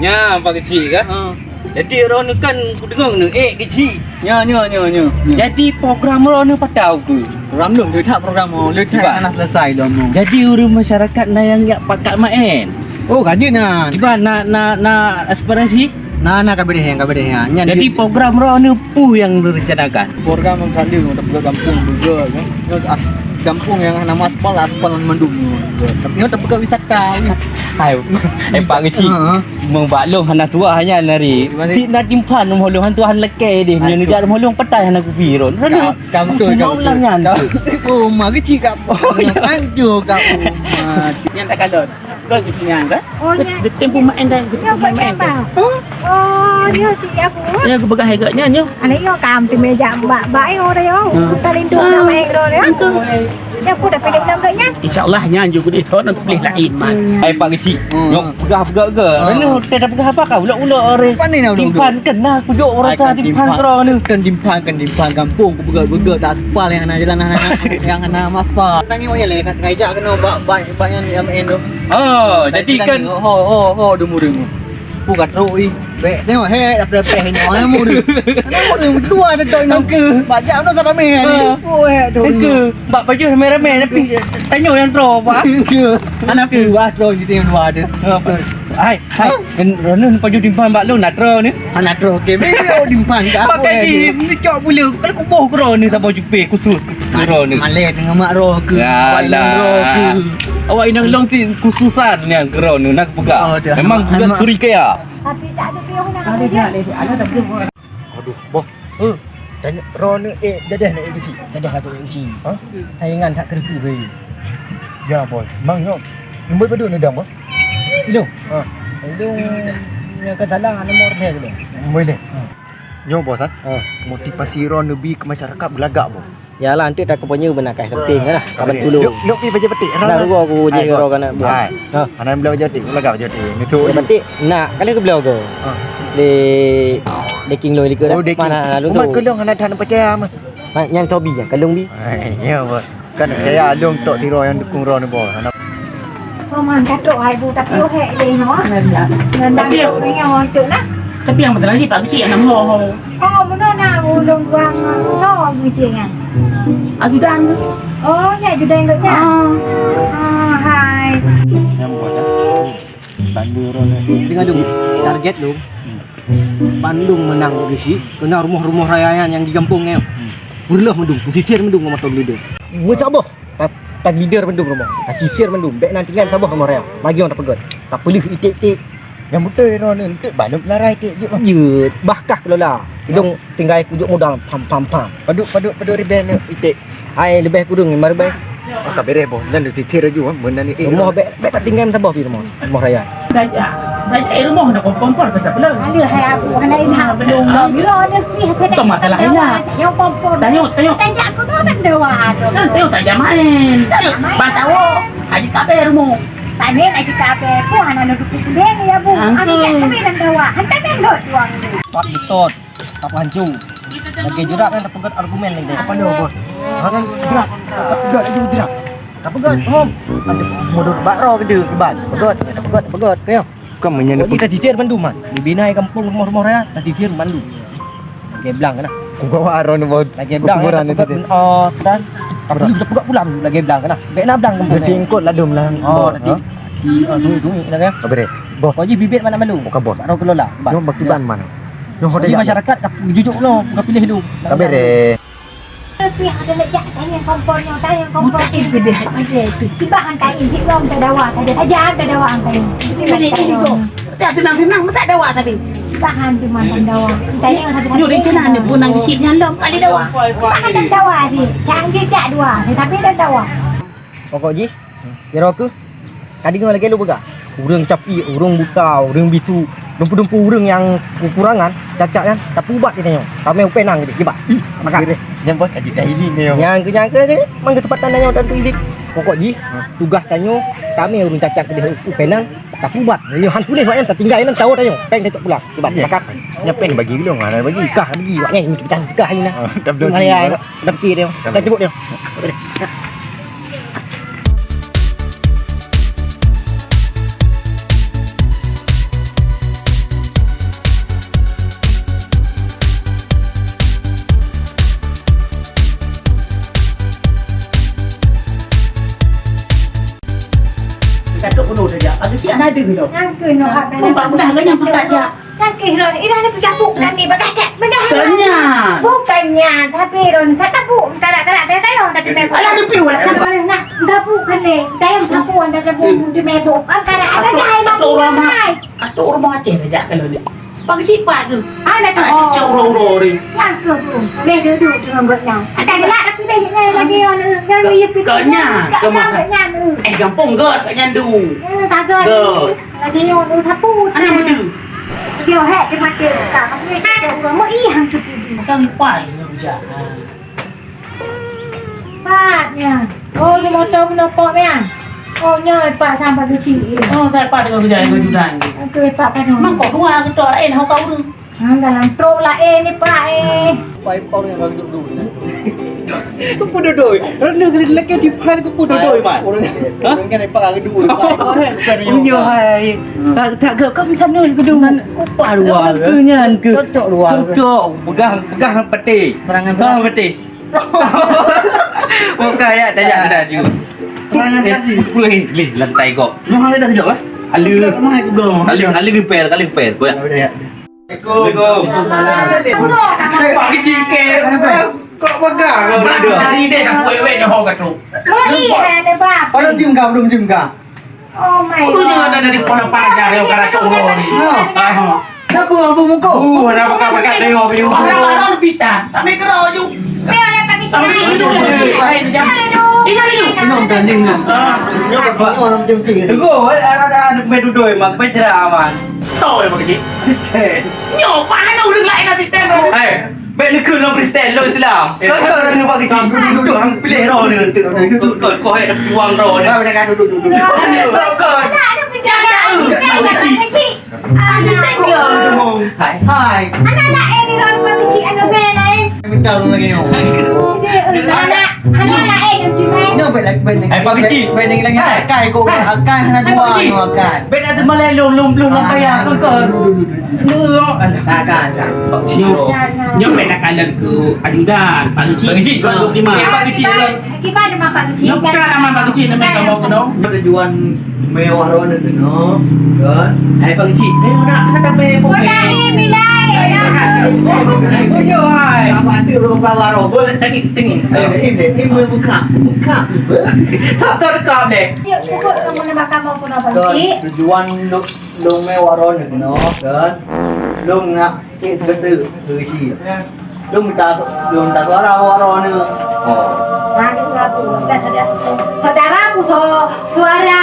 Nya apa kecil kan? Jadi orang ni kan aku dengar ni kecil. Nya. Jadi program orang ni patau ke? Program lu tak program lu tak anak selesai dah mu. Jadi orang masyarakat na yang pakat main. Oh gaji na. Tiba na aspirasi. Nah kabeh yang. Nya Jadi program orang ni pu yang direncanakan. program yang kali untuk kampung juga kan. Kampung yang nama aspal mendung. Tapi kita buka wisata ni. Hai, Pak kecil. Membaklong hana tua hanya nari. Si na timpan holong han tuhan leke dia. Nya ni jar holong petai hana kupi ron. Kamu tu. Oh, mari cik kau. Anjur kau. Yang tak kalon. Kau di sini kan? Oh, ya. Tempo main dan main. Oh, dia cik aku. Ya aku pegang harganya nya. Anak yo kam di meja mbak yo dia. Kita lindung nak main lo dia. Ya aku dah pilih namanya. InsyaAllah nya juga dia tahu nak boleh lain man. Hai Pak kecil. Nyok pegang ke? Mana tak pegang apa kau? Ulah orang. Pandai nak Timpan kena kujuk orang sa timpan kau ni. Kan dimpan kampung ku begal yang ana jalan yang ana maspal. Tani oh ya le nak ngajak kena banyak yang main tu. Oh, jadi kan demu. Bukat roi. Bek tengok dapat ni orang mu tu. Orang dua ada doi nak ke. Bajak nak ramai ni. Oh tu. Ke bak baju ramai-ramai tapi tanya yang draw pak. Anak ku draw gitu yang dua ada. Hai, Rono baju timpan bak lu nak draw ni. Anak draw ke dimpan ka. Pakai ni cok boleh. Kalau kubuh kau ni tak baju pe khusus kau ni. Malek dengan mak roh ke. Alah. Awak inang long ti khususan yang kau ni nak pegang. Memang bukan suri kaya. Tapi tak ada pihak nak dia. Ada tak boleh. Aduh, boh. Tanya Ron dadah nak isi. Dadah satu isi. Saingan tak kerja ke. Ya, boy. Mang nyok. Nombor bedu ni dah, boh. Ilung. Ilung yang katalang nomor dia tu. Boleh. Nyok bos motivasi Ron lebih ke masyarakat belagak boh. Yalah nanti tak kepunya benakai penting lah. Kaban dulu. Nok pi baca petik. Dah gua aku je ro kana buat. Anak bela baca petik, belagak baca petik. Ni tu. Petik nak kali ke beliau ke. Di king loy ke mana lu tu. Umat kelong anak dah percaya mah. Yang tobi yang kalung bi. Ya bos. Kan percaya alung tok tiro yang dukung Ron boh. Paman katok hai bu tapi yo hek dia no. Nandang ni orang tu nah. Tapi yang betul lagi Pak kecil anak ho. Oh, mana nak ulung buang no gitu kan. Ajudan. Oh, ya ajudan tu nya. Hai. Yang buat Bandung Ron. Tengah dulu target lu. Bandung menang di sini. Kena rumah-rumah rakyat yang di kampung ni. Burlah mendung, sisir mendung sama tong leader. Mu sabar. Tak leader mendung rumah. Tak sisir mendung. Bek nanti kan sabar sama rakyat. Bagi orang tak pegot. Tak boleh itik-itik. Yang betul Ron ni baluk larai ke je. Je, bahkah kelola. Hidung tinggal kujuk modal pam. Paduk riben itik. Ai lebih kurang mari baik. Tak beres boh. Dan titir aja benda ni. Rumah bek tak tinggal tabah pi rumah raya. Daya rumah nak kompor ke tak belum. Ada hai aku hana inhak belum. Bila ada ni Itu masalahnya. Yang kompor. Tengok. Tanya aku dah ada wa. Tengok tak main. Batawo. Haji kabe rumah. Tanya nak cakap apa? Ku hana nak duduk dia ni ya bu. Ami tak sampai dan dawa. Hantar mengot tuang ni. Pak betot. Tak hancur. Bagi jerak kan dapat argumen lagi. Apa dia bos? Kan jerak. Dapat jerak. Tak pegot, hom. Ada modal bakro ke dia keban. Pegot. Kau. Bukan menyana Kita titir Bandung man. Dibina kampung rumah-rumah raya, tak titir Bandung. Lagi belang kan. bawa Ron boh. Lagi belang. Oh, dan tak perlu kita pegot pulang lagi belang kan. Bek nak belang kampung. Tingkot ladum lah. Oh, nanti. Tunggu nak kan. Tak beres. Boh, kau je bibit mana malu. Bukan bos. Baru kelola. Jom bakti ban mana. Jom Jadi masyarakat jujur lo, kau pilih dulu. Tak beres. Tapi ada lejak tanya kompornya, tanya kompor itu dia. Tiba hantar ini rom tak dawa, tak dawa hantar ini. Tiba dia itu. Dah tenang-tenang tak dawa tapi. Tahan tu mantan dawa. Tanya satu kali. Yo rencana ni punang di sini handom kali dawa. Tahan dan dawa dia. Jangan jejak dua, tapi dan dawa. Pokok ji. Kira aku. Tadi kau lagi lu begak. Urang capi, urang buta, urang bisu. Dumpu-dumpu urang yang kekurangan, cacat kan. Tapi ubat dia tanya. Kami upenang gitu, kibat. Makan. Yang bos adik daily ni. Yang ke mang ketepatan tanya dan tu ilik. Pokok ji, tugas tanya kami urang cacat ke dia upenang. Tak ubat. Ni han tulis waknya tak tinggal nan tahu tanya. Peng cocok pula. Kibat makan. Nyapen bagi dulu mana bagi. Kah bagi waknya ni kita sekah ni nah. Dah belum. Hari dah fikir dia. Dah jemput dia. si ada dulu. Yang ke no hak Nampak dah kenyang pakat ya. Yang ke Ron, ira ni bergabung dan ni bergadak. Kenyang. Bukannya, tapi Ron tak tahu. Karak-karak dia tahu dah mebok. Alah dia piwat kan. Nak gabung kan le. Dayang tapuan dah gabung di mebok. Angkara ada dah lagi. Kata orang macam aja kalau dia. Bagi sifat tu. Anak tu. Nak cecok orang-orang ni. Yang ke pun. Boleh duduk dengan gotnya. Ada gelak tapi dah lagi orang yang dia fikir. Kenyang. Kenyang. Gampang ke kat nyandu. Kagak. Lagi orang tapu. Anak muda. Dia hek dia mati. Tak apa dia orang mau hang tu. Kami pai nak bijak. Paknya. Oh, ni motor menopok ya. Oh, nyoy pak sampai kecil. Oh, saya pai dengan bijak dengan judan. Aku pak kan. Mang kau dua ke tu lain hau kau tu. Hang dalam truk lah ni pak Pai pau yang kau duduk dulu ni. Kau pun duduk. Rana kena lelaki di pan kau pun duduk man. Orang kan pak ang dulu. Pai kau kan bukan ni. Punya hai. Tak ke kau di sana ke dulu. Kau pak dua. Kenyan ke. Cocok dua. Cocok. Pegang peti. Serangan peti. Bukan ya, tak juga. Serangan tadi. Lih lantai kau. Mahal dah kejap eh? Mahal aku belum. Ali repair. Kau ya. Udah ya. Assalamualaikum. Pak kecil ke. Kau pegang kau berdua. Dari dia nak buat dah hau kat tu. Mai ada bab. Belum cium kau, belum cium kau. Oh my. Kudu ada dari pola panjang dia kara coro ni. Kenapa apa muka? Nak pakai tengok view. Orang-orang pita. Tak make kerau ju. Biar ada pagi Sampai siang. itu. Ini anjing ni. Orang macam tu. Tunggu, ada anak main duduk mak penjara aman. Tahu ya begitu. Nyo, pakai lu ring lain nanti tembok. Baik ni kena Kristen lo Islam. Kau orang ni bagi sini duduk hang pilih roh ni. Kau ada pejuang roh ni. Kau dah duduk. Kau. Ada penjaga. Asyik tengok. Hai. Hai. Anak-anak ni orang bagi si anu lain. Minta orang lagi ni. Anak-anak di mana? Nyo baik lagi baik. Hai pagi si. Baik lagi kai kau akan hana dua nyo akan. Baik nak semalam belum bayar kau. Takkan. Nyo nak kalan ke ajudan. Pagi cik. Pagi cik. 25. Pagi cik. Gimana mak pagi si? Nyo bukan nama pagi cik nama kamu ke dong. Tujuan mewah lawan itu no. Kan? Hai pagi cik. Tengok nak kena dapat Kau dah milai. Oh yo hai. Kau bantu lu kau waro. Tengok. Ini buka. Tak dekat deh. Yuk, cukup kamu nama kamu pun apa Kan? sih? Tujuan lu mewah lawan itu no. Kan? Lu nak kita betul tu si. Lu minta suara waro ni. Oh. Nah, itu aku. Saudaraku suara. Suara.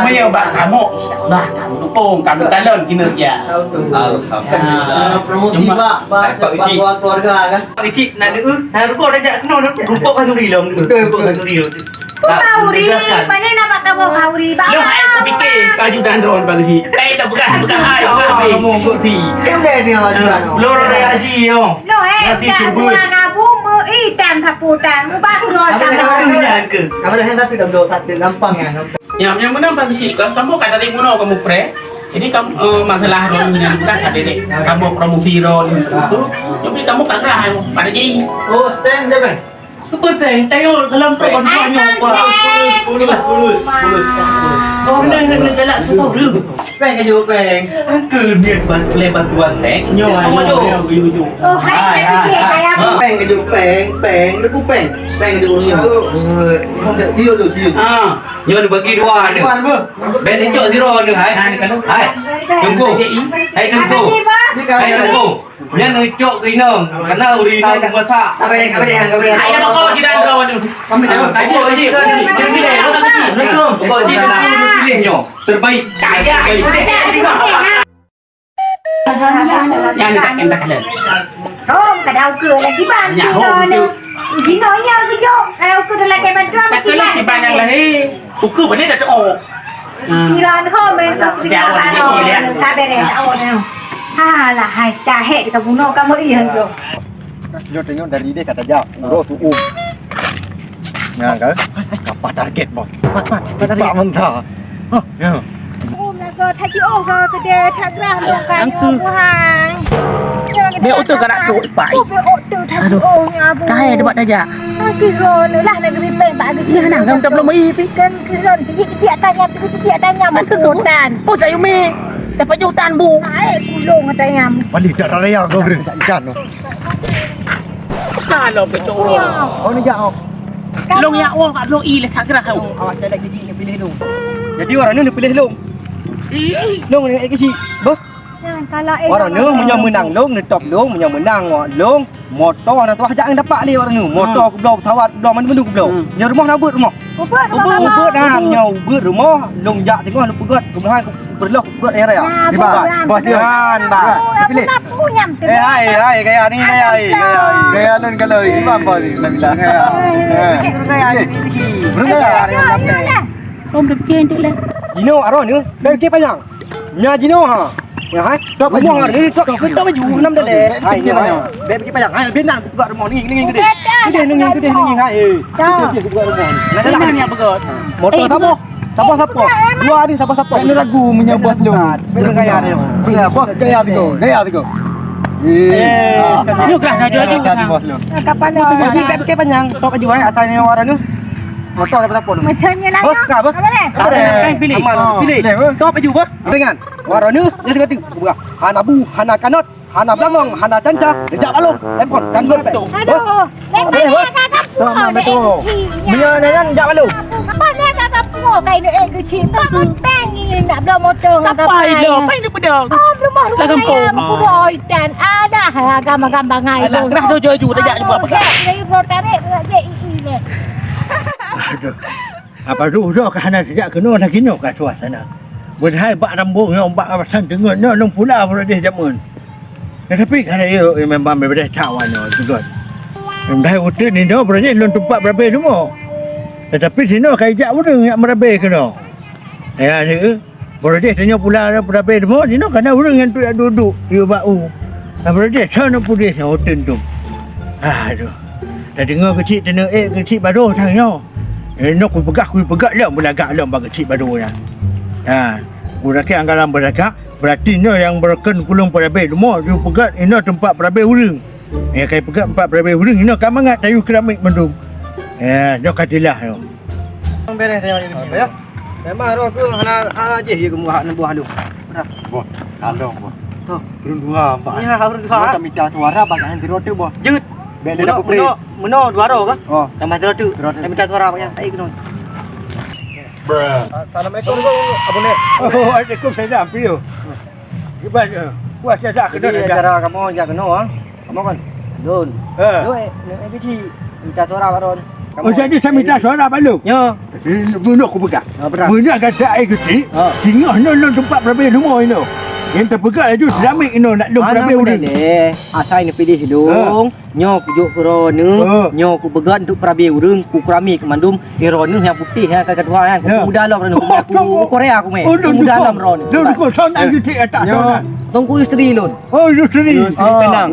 Maya bak kamu insyaallah kamu dukung kamu talon kinerja. Tahu tu. Alhamdulillah. Promosi pak keluarga kan. Pak cik nak rupa dah jak kena rupa kan tu rilong. Rupa kan tu rilong. Kauri, mana nama kamu kauri? Lu hai fikir kajudan drone bagi si. Tak bukan hai bukan Kamu bukti. Kau dah ni ajudan. Lor haji yo. Lo tak bulan abu mu ikan taputan mu baru Kenyan ke? Kamu dah hendak tidak dua satu gampang ya. Yang mana bagi si kamu kata dari mana kamu pre. Jadi kamu masalah ron yang bukan ada dek. Kamu promosi ron itu. Jadi kamu kagak pada jadi. Oh, stand dia bang. Persen tengok dalam tu kan banyak apa. Pulus. Oh nak jalan susah dulu. Peng aja peng. Angker niat bantuan saya. Nyawa you. Oh hai kayak Peng aja peng. Depu peng. Peng aja dulu. Dia tu. Ah, Nyo bagi dua ni. Tuan apa? Ben ejok zero ni hai. Hai. Tunggu. Hai tunggu. Ni kau. Hai tunggu. Yang ejok rinong. Kena uri nong masak. Apa yang? hai dah kau jidan ron tu. Kami dah. Tadi aja kan. Dia sini, lu tak sini. Assalamualaikum. Kau dia pilih nyo. Terbaik. Kaya. Yang ni tak kena kalah. Oh, kadang ke lagi bantu ni. Jinonya ke jok. Kalau ke dalam keban drum Tak kena tiba yang lain. Ukur benda dah oh. Kiran kau main ke kiran tak beres tak oh. Ha lah hai dah hek kita bunuh kamu iya jok. Dia tengok dari dia kata jauh. Urus tu Nah kan? Apa target bos? Target mentah. Ya. Oh nak ke thaji oh ke dia thagrah kan aku hai. Dia auto karak tu pai. Oh auto thaji oh nya abu. Kaya dapat aja. Kira ni lah nak pergi pak kecil nak. Ngam tak belum mai pi. Kan kira tijik tanya hutan. Oh tak yumi. Dapat hutan bu. Kulung tanya. Balik tak raya kau beri. Ikan tu. Kalau ke coro. Oh ni jak oh. Long ya wong kat long i le tak gerah kau. Awak cakap kecil ni pilih long. Jadi orang ni pilih long. Long ni kecil. Bos. Kalau Orang ni punya menang long, ni top long, punya menang long. Motor nak tu ajak yang dapat le orang ni. Motor aku belau tawat, belau mana-mana aku belau. Nya rumah nak buat rumah. Ubut dah, nya ubut rumah. Long jak tengok lu pegat, rumah aku berloh buat yang raya. Bos dia. Bang. Pilih. Punya. Hai, gaya ni gaya. Gaya lun kalau imam bos ni. Bilang gaya. Gaya ni. Bergaya ni. Om dah bikin tu lah. Jino aron ni, dah ke panjang. Nya Jino ha. Ya hai, tok rumah ni tok baju nam dah le. Hai ni banyak. Beb pergi panjang. Hai benar buat rumah ni gede. Gede ni hai. Gede buat rumah ni. Nak mana ni apa kau? Motor siapa? Dua hari siapa? Ini lagu menyebut lu. Bergaya ni. Bos gaya tu. Ni kerah ada tu. Gaya bos lu. Kapan Jadi beb pergi panjang. Tok baju hai atasnya orang ni. Motor siapa lu? Macamnya lah. Bos, apa? Pilih. Pilih. Tok baju apa? Dengan. Warna ni dia kata buah. Hana bu, hana kanot, hana belangong, hana canca, jak balong, telepon, kan ber. Aduh. Kakak puak betul. Punya nan jak balong. Apa ni kakak puak kain ni kecil. Kamu pengen nak belah motor kakak. Pai ni pedang. Rumah kampung. Kuroi dan ada gambar-gambar ngai. Alah, kerah tu jual dah jak buat apa? Ni protarik dia isi ni. Aduh. Apa tu dah kerana sejak kena nak kena kat suasana. Berhai bak rambut yang bak awasan tengok nak pula berada jamun. Tetapi kalau dia memang berada cawan juga. Dah hotel ni dah berada lon tempat berapa semua. Tetapi sini kajak orang yang berapa kena. Ya ni berada tanya pula berapa semua sini kena orang yang duduk dia bau. Berada sana putih hotel tu. Aduh. Dah dengar kecil tena kecil baru tanya. Nak ku pegat lah belagak lah bagi kecil baru nya. Ha, budak anggaran beragak berarti ni yang berken kulung perabai semua dia pegat ini tempat perabai urang. Ya kai pegat tempat perabai urang ini kan mangat tayu keramik mendung. Ya, dia katilah yo. Beres dia ni ya. Memang aku hana aje dia buah lu. Bos, kalong bos. Tu. Urun dua, Pak. Ni harus dua. Kita minta suara bagian di roti bos. Jeut. Bel dia dapat pre. Meno dua ro ka? Oh. Tambah tu. Saya minta suara banyak. Ai kena. Assalamualaikum abone. Oh, Waalaikumsalam prio. Gimana? Puas dah kena Jadi dah. cara kamu jak kena ah. Kamu kan. Don. Lu kecil minta suara baron. Oh, jadi saya minta suara balu. Ya. Bunuh aku pegang. Berat. Bunuh kata air kecil. Tinggal no tempat berapa rumah ini. Yang terpegat itu seramik ini nak long berapa urang. Asai ni pilih dong. Nyo pujuk korona. Nyo ku begat untuk perabi urang. Ku kerami ke mandum. Rona yang putih yang kakak tua kan. Ku dalam rona. Ku Korea aku meh. Ku dalam rona. Lu kau sana kecil atas sana. Tunggu isteri lon. Oh, isteri. Penang.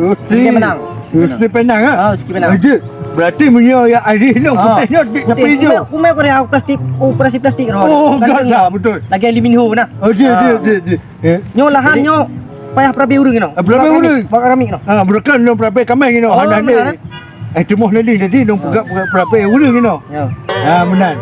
Isteri Penang ah. Ah, isteri Penang. Berarti punya yang air ni putihnya tepi je. Ku meh Korea plastik. Operasi plastik rona. Oh, enggak betul. Lagi aluminium nah. Oh, dia. Nyo lahan nyo payah perabi urang kena. Perabi urang. Bak keramik kena. Ah, berkan no berapa kamai kena. Benar. Cuma nanti dong pegat berapa urang kena. Ya. Ah, benar.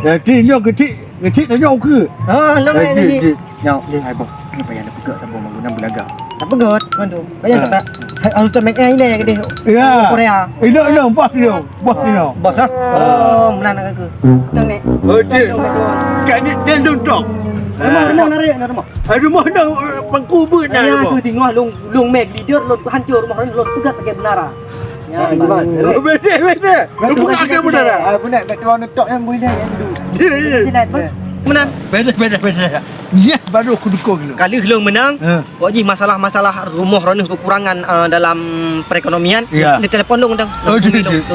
Jadi nyo kecil tanya ke? Ah, lama lagi. Nyau, hai bos. Ni payah nak pegat tabung menggunakan belaga. Tak pegat, mandum. Payah kata. Harus tu make ini ya gede. Ya. Korea. Ilo bos dia. Bos dia. Bos ah. Oh, menan nak ke. Tang ni. Oh, dia. Kat ni dia duduk. Rumah narik nak rumah. Rumah dah pangku ber dah. Ya, aku tengok long meg leader long hancur rumah orang long pegat pakai benara. Ya, Oh, beda. Lu bukan ke benar? Ah, benar kat tuan tok yang boleh yang dulu. Tidak, menan. Beda. Ya, baru aku dukung ni. Kali long menang. Wajib masalah-masalah rumah orang kekurangan dalam perekonomian. Ya. Di telefon long dah. Oh,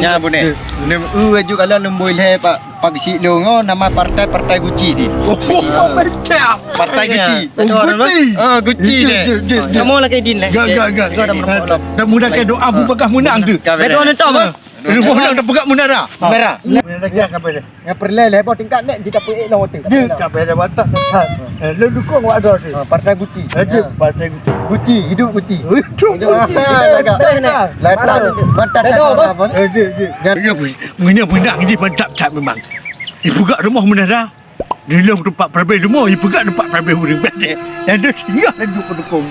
Ya, boleh. Ni aju kalau nombor le Pak Sik Long nama partai Gucci ni. Oh, macam. Partai Gucci. Gucci. Gucci ni. Kamu lagi din leh. Gak. Kau dah merokok. Dah mudahkan doa Abu Bakar menang tu. Betul ni tak apa? Rumah orang dah pegang menara. Menara. Lagi apa dia? Yang perlai lebar tingkat net jika puik nak water. Dia kapai dah batak tak. Lu dukung wak ada tu. Partai Gucci. Ada partai Gucci. Gucci, hidup Gucci. Hidup Gucci. Mantap apa? Dia menang ini mantap tak memang. Dia pegang rumah menara. Di dalam tempat perbeza rumah, dia pegang tempat perbeza orang. Yang dia singgah dan dukung-dukung.